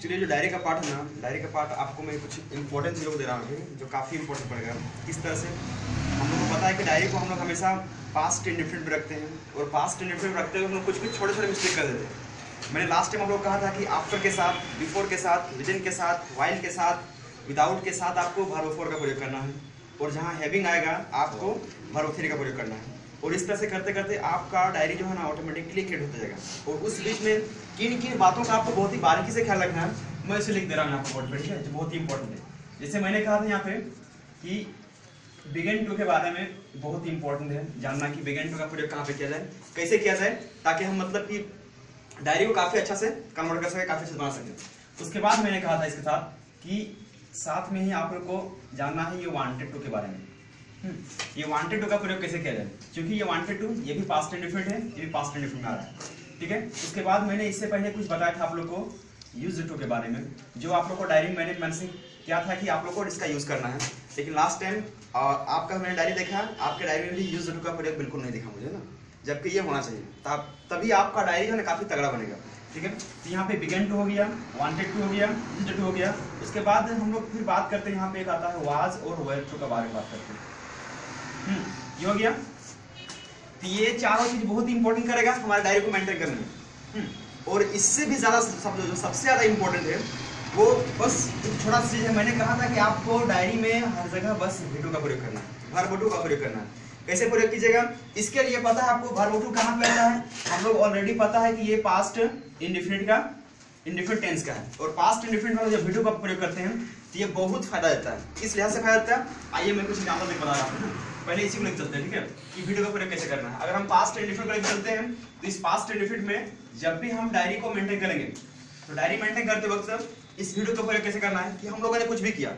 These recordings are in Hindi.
चलिए जो डायरी का पार्ट है ना, डायरी का पार्ट आपको मैं कुछ इंपॉर्टेंट चीज़ों को दे रहा हूँ जो काफ़ी इंपॉर्टेंट पड़ेगा। किस तरह से हम लोग को पता है कि डायरी को हम लोग हमेशा पास्ट इंडिफरेंट में रखते हैं, और पास्ट इंडिफरेंट में रखते हुए हम लोग कुछ छोटे छोटे मिस्टेक कर देते हैं। मैंने लास्ट टाइम आप लोग कहा था कि आफ्टर के साथ, बिफोर के साथ, विदिन के साथ, वाइल के साथ, विदाउट के साथ आपको वर्ब फोर का प्रयोग करना है, और जहाँ हैविंग आएगा आपको वर्ब थ्री का प्रयोग करना है। और इस तरह से करते करते आपका डायरी जो है ना ऑटोमेटिकली क्रिएट होता जाएगा। और उस बीच में किन किन बातों का आपको बहुत ही बारीकी से ख्याल रखना है, मैं इसे लिख दे रहा हूँ आपको बोर्ड पे, ठीक है, जो बहुत ही इंपॉर्टेंट है। जैसे मैंने कहा था यहाँ पे कि बिगिन टू के बारे में बहुत ही इंपॉर्टेंट है जानना कि बिगिन टू का प्रयोग कहाँ पे किया जाए, कैसे किया जाए, ताकि हम मतलब कि डायरी को काफ़ी अच्छा से कन्वर्ट कर सके, काफ़ी अच्छे से बना सकें। उसके बाद मैंने कहा था इसके साथ कि साथ में ही आप लोग को जानना है ये वांटेड टू के बारे में। ये वांटेड टू का प्रयोग कैसे किया जाए, क्योंकि ये वांटेड टू ये भी पास्ट इंडिफरेंट है, ये भी पास्ट इंडिफरेंट में आ रहा है, ठीक है। उसके बाद मैंने इससे पहले कुछ बताया था आप लोग को यूज्ड टू के बारे में, जो आप लोग को डायरी में मैंने मेंशन किया था कि आप लोग को इसका यूज करना है। लेकिन लास्ट टाइम आपका मैंने डायरी देखा, आपके डायरी में भी यूज्ड टू का प्रयोग बिल्कुल नहीं दिखा मुझे ना, जबकि ये होना चाहिए, तभी आपका डायरी जो है काफी तगड़ा बनेगा, ठीक है। तो यहाँ पे बिगिन टू हो गया, वांटेड टू हो गया, यूज्ड टू हो गया। उसके बाद हम लोग फिर बात करते हैं, यहाँ पे एक आता है वाज और वेयर टू के बारे में बात करते हैं। ये हो गया। तो ये चारों चीज बहुत ही इंपॉर्टेंट करेगा हमारे डायरी को मेंटेन करने में। और इससे भी ज्यादा जो सबसे ज्यादा इंपॉर्टेंट है वो बस एक छोटा सा चीज है। मैंने कहा था कि आपको डायरी में हर जगह बस वर्ब का प्रयोग करना है, वर्ब टू का प्रयोग करना है। कैसे प्रयोग कीजिएगा, इसके लिए पता है आपको वर्ब टू कहाँ पे आता है। हम लोग ऑलरेडी पता है कि ये पास्ट इंडिफिनिट का इंडिफिनिट टेंस का है, और पास्ट इंडिफिनिट वाला जब वीडियो का प्रयोग करते हैं तो ये बहुत फायदा देता है। किस लिहाज से फायदा देता है, आइए मैं कुछ एग्जांपल देकर बता रहा हूँ। पहले इसी को लेकर चलते हैं, ठीक है, कि वीडियो का प्रयोग कैसे करना है। अगर हम पास्ट इंडिफिनिट को लेकर चलते हैं तो इस पास्ट इंडिफिनिट में जब भी हम डायरी को मेंटेन करेंगे तो डायरी मेंटेन करते वक्त इस वीडियो का प्रयोग कैसे करना है कि हम लोगों ने कुछ भी किया,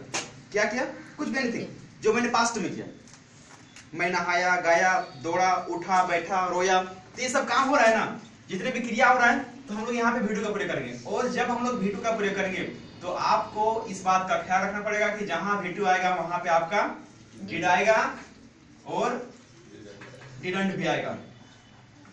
क्या किया, कुछ भी एनीथिंग जो मैंने पास्ट में किया, मैं नहाया, गाया, दौड़ा, उठा, बैठा, रोया, तो ये सब काम हो रहा है ना, जितने भी क्रिया हो रहा है, तो हम लोग यहाँ पे वीडियो का प्रयोग करेंगे। और जब हम लोग वीडियो का प्रयोग करेंगे तो आपको इस बात का ख्याल रखना पड़ेगा कि जहां वीडियो आएगा वहां पे आपका डिड आएगा और डिडंट भी आएगा,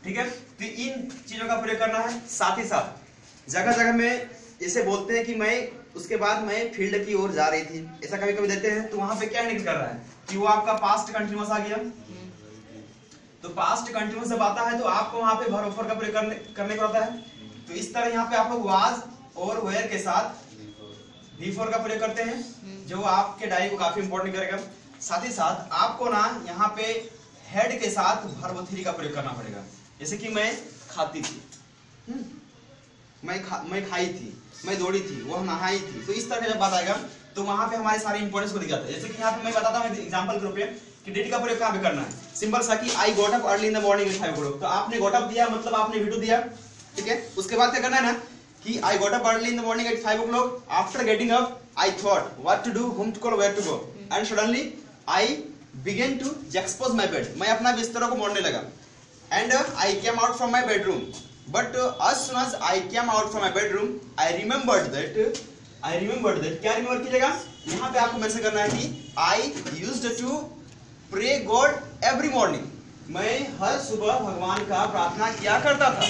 ठीक है। तो इन चीजों का प्रयोग करना है। साथ ही साथ जगह जगह में इसे बोलते हैं कि मैं उसके बाद मैं फील्ड की ओर जा रही थी, ऐसा कभी कभी देते हैं, तो वहां पे क्या इंडिकेट कर रहा है कि वो आपका पास्ट कंटिन्यूअस आ गया। तो पास्ट कंटिन्यूअस जब आता है तो आपको वहां पे वर्ब फोर का प्रयोग करने को आता है। तो इस तरह यहाँ पे आप लोग वाज और वेयर के साथ V4 का प्रयोग करते हैं, जो आपके डायरी को काफी इंपॉर्टेंट करेगा। साथ ही साथ आपको ना यहाँ पे हेड के साथ वर्ब थ्री का प्रयोग करना पड़ेगा। जैसे कि मैं खाती थी, मैं खाई थी, मैं दौड़ी थी, वह नहाई थी। तो इस तरह का जब बात आएगा तो वहां पे हमारे सारे इंपॉर्टेंस को दिख जाता है। जैसे कि यहाँ पे मैं बताता हूँ एग्जांपल के रूप में कि डिड का प्रयोग कहाँ पे करना है। सिंपल सा कि I got up early in the morning at 5 o'clock, तो आपने गॉट अप दिया मतलब आपने वीडियो दिया, ठीक है। उसके बाद क्या करना है ना कि I got up early in the morning at 5 o'clock. After getting up, I thought what to do, whom to call, where to go, and suddenly I began to juxtapose my bed. मैं अपना बिस्तरों को मोड़ने लगा, and I came out from my bedroom. But as soon as I came out from my bedroom, I remembered that क्या रिमेम्बर कीजिएगा, यहाँ पे आपको मेंशन करना है कि I used to pray God every morning. मैं हर सुबह भगवान का प्रार्थना किया करता था,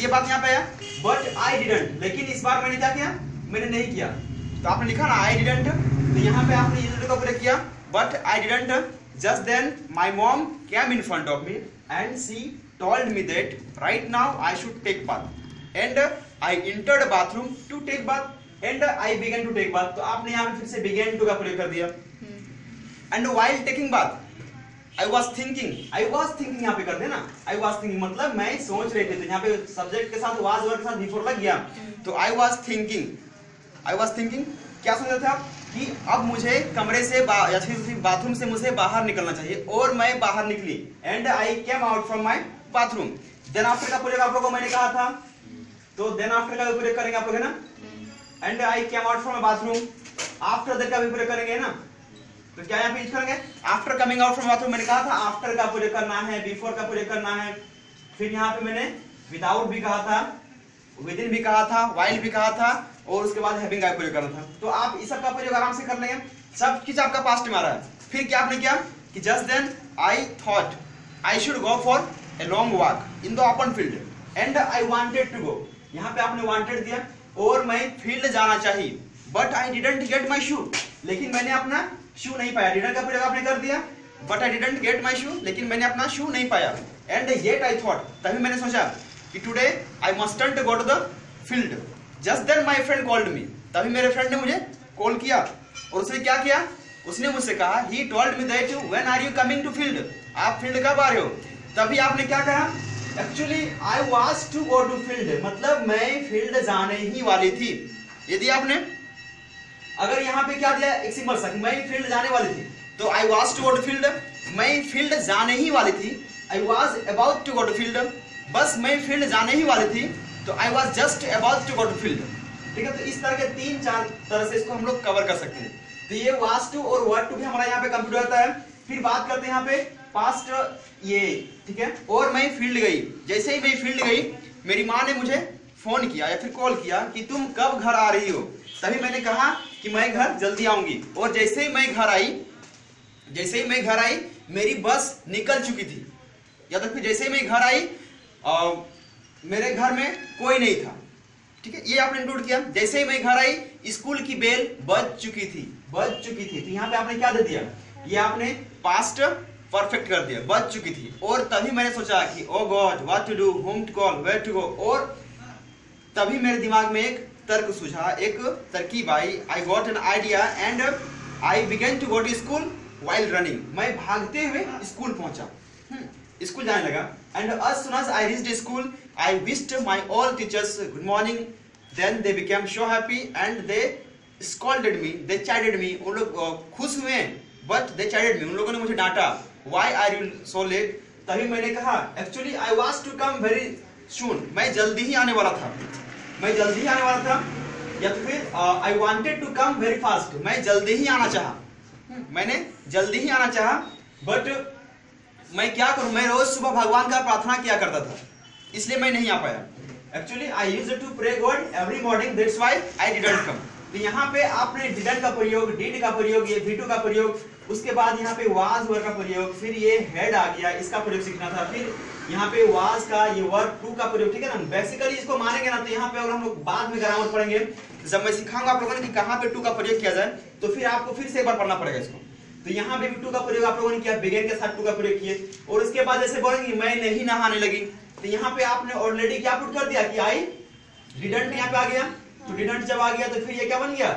ये बात यहाँ पे आया। बट आई डिडंट, लेकिन इस बार मैंने क्या किया, मैंने नहीं किया। तो आपने लिखा ना आई डिडंट, तो यहाँ पे आपने यूज्ड का प्रयोग किया, but I didn't. Just then my mom came in front of me and she told me that right now I should take bath, and I entered bathroom to take bath, and I began to take bath. तो आपने यहाँ पे फिर से बिगन टू का प्रयोग कर दिया। And while taking bath I was thinking यहाँ पे कर देना, I was thinking मतलब मैं सोच रही थी, तो यहाँ पे सब्जेक्ट के साथ was वर्ब के साथ V4 लग गया। तो I was thinking क्या सोच रहे थे आप कि अब मुझे कमरे से या फिर बाथरूम से मुझे बाहर निकलना चाहिए, और मैं बाहर निकली। And I came out from my bathroom. Then after का प्रयोग आप लोगों को मैंने कहा था, तो then after का भी प्रयोग करेंगे आप लोग, है ना। And I came out from my bathroom, after that का भी प्रयोग करेंगे ना। तो क्या यहाँ पे यूज करेंगे, after coming out from bathroom, मैंने कहा था आफ्टर का प्रयोग करना है, बिफोर का प्रयोग करना है। फिर यहाँ पे मैंने विदाउट भी कहा था, विदिन भी कहा था, वाइल भी कहा था, और उसके बाद हैविंग का प्रयोग करना था। तो आप इस सब का प्रयोग आराम से कर लेंगे, सब चीज आपका पास्ट में आ रहा है। फिर क्या आपने किया कि just then I thought I should go for a long walk in the open field and I wanted to go, यहाँ पे आपने वांटेड दिया। और मैं फील्ड जाना चाहिए, but I didn't get my shoe, लेकिन मैंने अपना शू नहीं पाया। डिडंट का प्रयोग आपने कर दिया, but I didn't get my shoe, लेकिन मैंने अपना शू नहीं पाया। एंड येट आई थॉट, तभी मैंने सोचा कि today I mustn't go to the field. Just then my friend called me, तभी मेरे फ्रेंड ने मुझे कॉल किया और उसने क्या किया, उसने मुझसे कहा he told me that when are you coming to field, आप फील्ड कब आ रहे हो। तभी आपने क्या कहा, actually I was to go to field, मतलब मैं फील्ड जाने ही वाली थी। यदि आपने अगर यहाँ पे क्या दिया एक सिंपल सा कि मैं फील्ड जाने वाली थी, तो I was to go to field, मैं फील्ड जाने ही वाली थी। I was about to go to field, बस मैं फील्ड जाने ही वाली थी, तो I was just about to go to field. ठीक है, तो इस तरह के 3-4 तरह से इसको हम लोग कवर कर सकते हैं। तो ये वाज टू और वर टू भी हमारा यहाँ पे कंप्यूटर होता है। फिर बात करते हैं यहाँ पे पास्ट ये, ठीक है, और मैं फील्ड गई। जैसे ही मैं फील्ड गई, मेरी माँ ने मुझे फोन किया या फिर कॉल किया कि तुम कब घर आ रही हो। तभी मैंने कहा कि मैं घर जल्दी आऊंगी, और जैसे ही मैं घर आई मेरी बस निकल चुकी थी, या तो फिर जैसे ही मैं घर आई मेरे घर में कोई नहीं था। ठीक है, ये आपने इंक्लूड किया। जैसे ही मैं घर आई स्कूल की बेल बज चुकी थी। तो यहाँ पे आपने क्या दे दिया, ये आपने पास्ट परफेक्ट कर दिया, बज चुकी थी। और तभी मैंने सोचा कि oh God what to do, home to call, where to go, और तभी मेरे दिमाग में एक तर्क सूझा, एक तरकीब आई। I got an idea and I began to go to school while running, मैं भागते हुए स्कूल पहुंचा, स्कूल जाने लगा। And as soon as I reached school, I wished my all teachers good morning. Then they became so happy and they scolded me, they chided me. उन लोग खुश हुए, but they chided me, उन लोगों ने मुझे डांटा। Why are you so late? तभी मैंने कहा actually I was to come very soon, मैं जल्दी ही आने वाला था, या तो फिर I wanted to come very fast, मैं जल्दी ही आना चाहा, मैंने जल्दी ही आना चाहा, but मैं क्या करूं, मैं रोज सुबह भगवान का प्रार्थना किया करता था, इसलिए मैं नहीं आ पाया। Actually I used to pray God every morning, that's why I didn't come. तो यहाँ पे आपने डिडंट का प्रयोग, डिड का प्रयोग, ये V2 का प्रयोग, उसके बाद यहाँ पे वाज वर का प्रयोग, फिर ये हेड आ गया, इसका प्रयोग सीखना था, फिर यहाँ पे वाज का ये वर्ब टू का प्रयोग। ठीक है ना, बेसिकली इसको मानेंगे ना तो यहाँ पे अगर हम लोग बाद में ग्रामर पढ़ेंगे, जब मैं सिखाऊंगा आप लोगों ने कि कहाँ पे टू का प्रयोग किया जाए, तो फिर आपको फिर से एक बार पढ़ना पड़ेगा इसको। तो यहाँ पे भी टू का प्रयोग आप लोगों ने किया, बिगेन के साथ टू का प्रयोग किए, और उसके बाद जैसे बोलेंगे मैं नहीं नहाने लगी, तो यहाँ पे आपने ऑलरेडी क्या पुट कर दिया कि आई डिडंट यहाँ पे आ गया। तो डिडंट जब आ गया तो फिर ये क्या बन गया,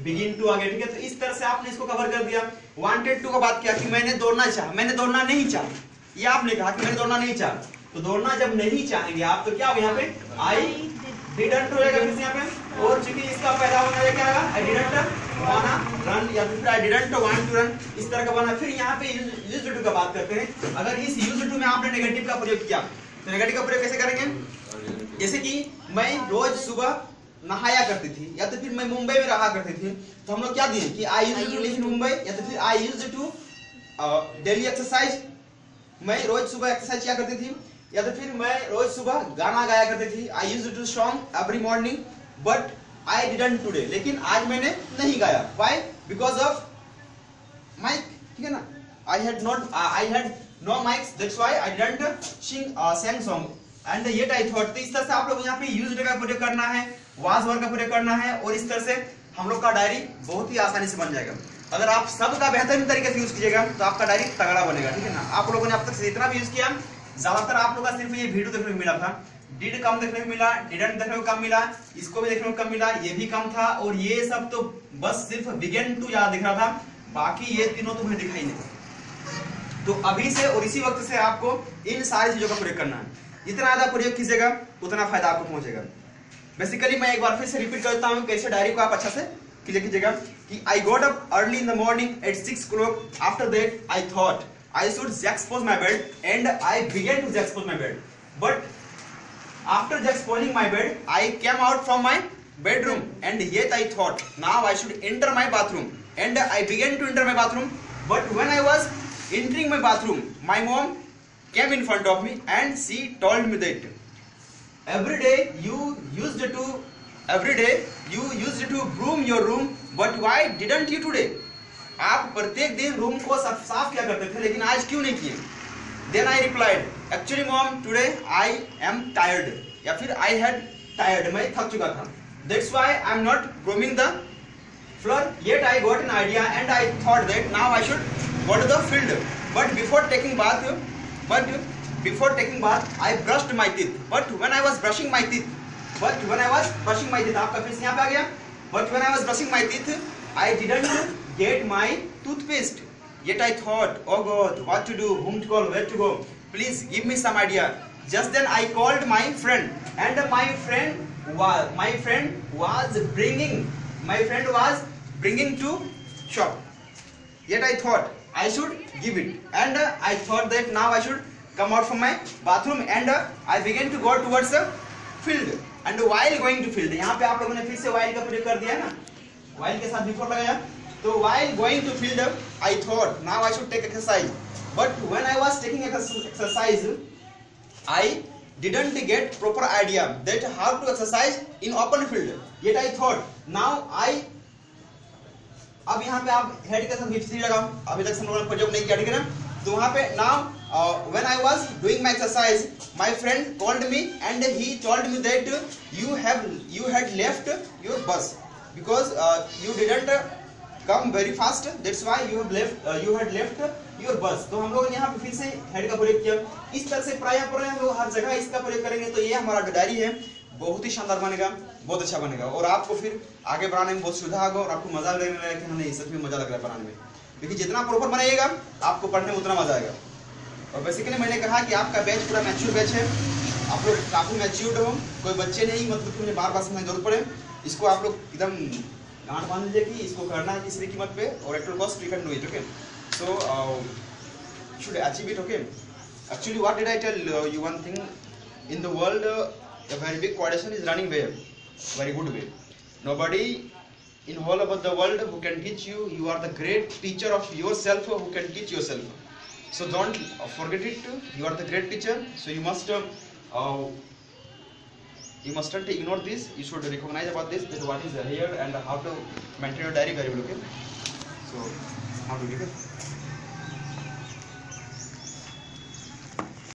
बिगिन टू आ गया। ठीक है, तो इस तरह से आपने इसको कवर कर दिया। वांटेड टू का बात किया कि मैंने दौड़ना चाहा, मैंने दौड़ना नहीं चाहा, ये आपने कहा कि मैंने दौड़ना नहीं चाहा। तो दौड़ना जब नहीं चाहेंगे आप तो क्या होगा, यहाँ पे आई डिडंट हो जाएगा, फिर यहाँ पे, और चूंकि इसका पहला होना क्या आएगा, आई डिडंट वाना रन, या फिर I didn't want to run, इस तरह का बना। फिर यहाँ पे यूज्ड टू का बात करते हैं। अगर इस यूज्ड टू में आपने नेगेटिव का प्रयोग किया तो नेगेटिव का प्रयोग कैसे करेंगे, जैसे कि मैं रोज सुबह नहाया करती थी, या तो फिर मैं मुंबई में रहा करती थी, तो हम लोग क्या दिए कि I used to live in Mumbai, या तो फिर I used to daily exercise, मैं रोज सुबह एक्सरसाइज किया करती थी, या तो फिर मैं रोज सुबह गाना गाया करती थी, I used to song every morning, but I didn't today, लेकिन आज मैंने नहीं गाया। Why, because of mic. ठीक है ना, I had no mics, that's why I didn't sing song and yet I thought. तो इस तरह से आप लोग यहाँ पे यूज्ड का प्रयोग करना है, वाज वर का प्रयोग करना है, और इस तरह से हम लोग का डायरी बहुत ही आसानी से बन जाएगा। अगर आप सबका बेहतरीन तरीके से यूज कीजिएगा तो आपका डायरी तगड़ा बनेगा। ठीक है ना, आप लोगों ने अब तक से जितना भी यूज किया, ज्यादातर आप लोगों का सिर्फ ये वीडियो देखने को मिला था, डिड कम देखने को मिला, डिडंट देखने को कम मिला, इसको भी देखने को कम मिला, ये भी कम था, और ये सब तो बस सिर्फ बिगिन टू ज्यादा दिख रहा था, बाकी ये तीनों तुम्हें दिखाई नहीं। तो अभी से और इसी वक्त से आपको इन सारी चीजों का प्रयोग करना है। जितना ज्यादा प्रयोग कीजिएगा उतना फायदा आपको पहुंचेगा। बेसिकली मैं एक बार फिर से रिपीट करता हूँ, कैसे डायरी को आप अच्छा से क्लियर कीजिएगा कि I got up early in the morning at 6 o'clock, after that I thought I should juxtapose my bed and I began to juxtapose my bed. But after juxtaposing my bed, I came out from my bedroom and yet I thought, now I should enter my bathroom. And I began to enter my bathroom. But when I was entering my bathroom, my mom came in front of me and she told me that every day you used to broom your room, but why didn't you today? आप प्रत्येक दिन रूम को साफ किया करते थे, लेकिन आज क्यों नहीं किए? Then I replied, actually mom, today I am tired, या फिर I had tired, मैं थक चुका था। That's why I'm not grooming the floor. Yet I got an idea and I thought that now I should go to the field. But before taking bath, I brushed my teeth. But when I was brushing my teeth, आपका फिर यहाँ पे आ गया. But when I was brushing my teeth, I didn't get my toothpaste. Yet I thought, oh God, what to do, whom to call, where to go? Please give me some idea. Just then I called my friend, and my friend was bringing to shop. Yet I thought I should give it, and I thought that now I should come out from my bathroom, and I began to go towards the field. And while going to field, यहाँ पे आप लोगों ने फिर से while का प्रयोग कर दिया ना, while के साथ before लगाया. So while going to field, I thought now I should take exercise. But when I was taking exercise, I didn't get proper idea that how to exercise in open field. Yet I thought now I, अब यहाँ पे आप हेड के साथ हिप्स लगाओ, अभी तक हम लोगों ने प्रयोग नहीं किया, ठीक है ना. तो वहाँ पे now when I was doing my exercise, my friend called me and he told me that you had left your bus because you didn't come very fast. That's why you had left your bus. तो हम लोग यहाँ पे फिर से हेड का प्रयोग किया. इस तरह से प्राय हम लोग हर जगह इसका प्रयोग करेंगे. तो ये हमारा डायरी है, बहुत ही शानदार बनेगा, बहुत अच्छा बनेगा और आपको फिर आगे बढ़ाने में बहुत सुविधा होगा और आपको मजा लगने लगेगा कि नहीं सच में मजा लग रहा है बनाने में. क्योंकि जितना प्रॉपर बनाइएगा आपको पढ़ने में उतना मजा आएगा. और बेसिकली मैंने कहा कि आपका बैच पूरा मैच्योर बैच है, आप लोग काफी मैच्योर्ड हो, कोई बच्चे नहीं मतलब कि मुझे बार बार समझाने की जरूरत पड़े. इसको आप लोग एकदम गांठ बांध लीजिए कि इसको करना है किसी भी कीमत पे और at all cost we can do it. Okay, so should achieve it. Okay, actually what did I tell you? One thing in the world, a very big coalition is running way, very good way. Nobody in whole about the world who can teach you. You are the great teacher of yourself who can teach yourself. So don't forget it. You are the great teacher. So you mustn't ignore this. You should recognize about this, that what is here and how to maintain your diary very well. Okay, so how to do it.